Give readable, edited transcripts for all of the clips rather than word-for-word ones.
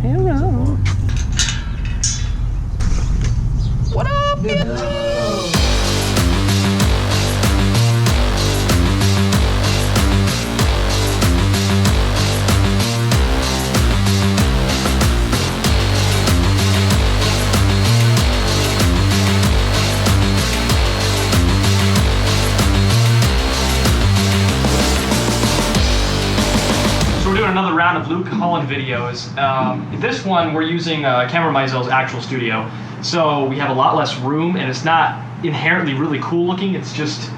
Hello. What up, bitch? Another round of Luke Holland videos. This one we're using Camera Meisel's actual studio, so we have a lot less room and it's not inherently really cool looking. It's just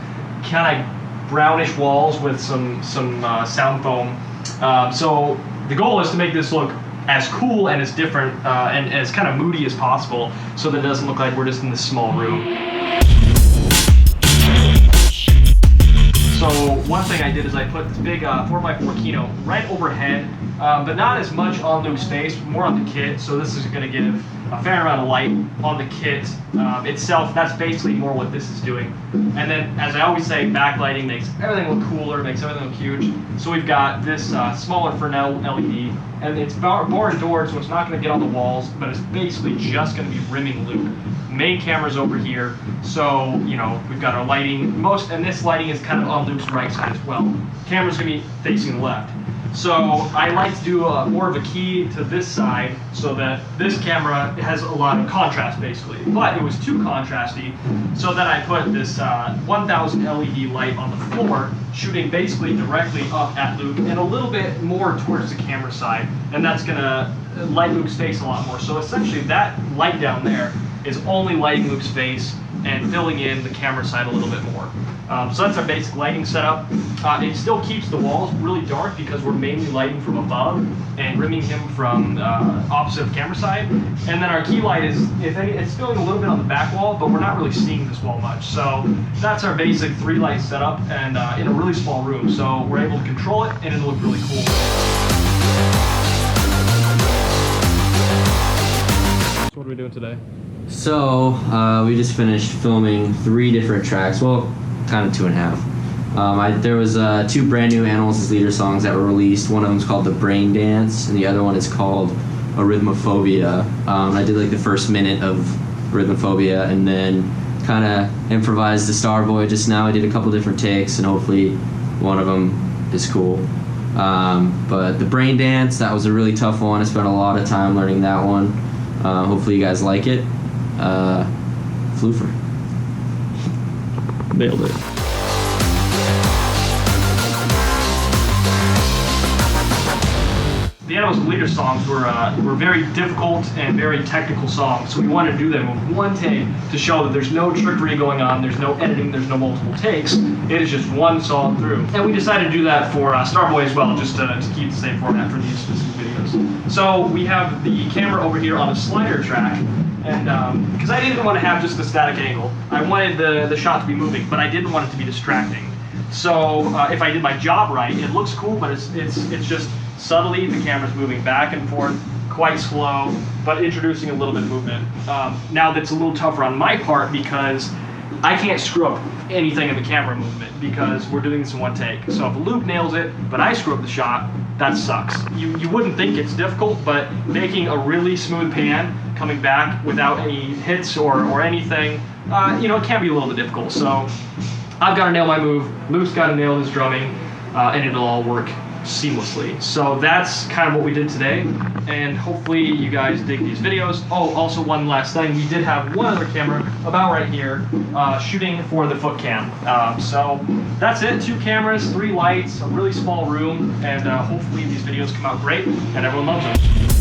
kind of brownish walls with some sound foam. So the goal is to make this look as cool and as different and as kind of moody as possible, so that it doesn't look like we're just in this small room. So one thing I did is I put this big 4x4 Kino right overhead, but not as much on Luke's face, more on the kit. So this is going to give a fair amount of light on the kit itself. That's basically more what this is doing. And then, as I always say, backlighting makes everything look cooler, makes everything look huge. So we've got this smaller Fresnel LED, and it's barred doors, so it's not going to get on the walls, but it's basically just going to be rimming Luke. Main camera's over here, so you know we've got our lighting. And this lighting is kind of on Luke's right side as well. Camera's gonna be facing the left. So I like to do more of a key to this side so that this camera has a lot of contrast basically. But it was too contrasty, so then I put this 1000 LED light on the floor, shooting basically directly up at Luke and a little bit more towards the camera side, and that's gonna light Luke's face a lot more. So essentially that light down there is only lighting Luke's face and filling in the camera side a little bit more. So that's our basic lighting setup. It still keeps the walls really dark because we're mainly lighting from above and rimming him from opposite of the camera side. And then our key light is, if any, it's filling a little bit on the back wall, but we're not really seeing this wall much. So that's our basic 3-light setup, and in a really small room. So we're able to control it and it'll look really cool. So what are we doing today? So, we just finished filming 3 different tracks, well, kind of 2.5. There was 2 brand new Animals as Leader songs that were released. One of them is called The Brain Dance, and the other one is called Arrhythmophobia. I did like the first minute of Arrhythmophobia, and then kind of improvised the Starboy just now. I did a couple different takes, and hopefully one of them is cool. But The Brain Dance, that was a really tough one. I spent a lot of time learning that one. Hopefully you guys like it. Floofer. Nailed it. The Animals Leader songs were very difficult and very technical songs, so we wanted to do them with one take to show that there's no trickery going on, there's no editing, there's no multiple takes. It is just one song through. And we decided to do that for Starboy as well, just to keep the same format for these specific videos. So we have the camera over here on a slider track, and because I didn't want to have just a static angle, I wanted the shot to be moving, but I didn't want it to be distracting. So if I did my job right, it looks cool, but it's just subtly the camera's moving back and forth, quite slow, but introducing a little bit of movement. Now that's a little tougher on my part because I can't screw up anything in the camera movement because we're doing this in one take. So if Luke nails it, but I screw up the shot, that sucks. You wouldn't think it's difficult, but making a really smooth pan coming back without any hits or anything, it can be a little bit difficult. So I've got to nail my move, Luke's got to nail his drumming, and it'll all work seamlessly. So that's kind of what we did today, and hopefully you guys dig these videos. Oh, also one last thing, we did have one other camera about right here shooting for the foot cam. So that's it, 2 cameras, 3 lights, a really small room, and hopefully these videos come out great and everyone loves them.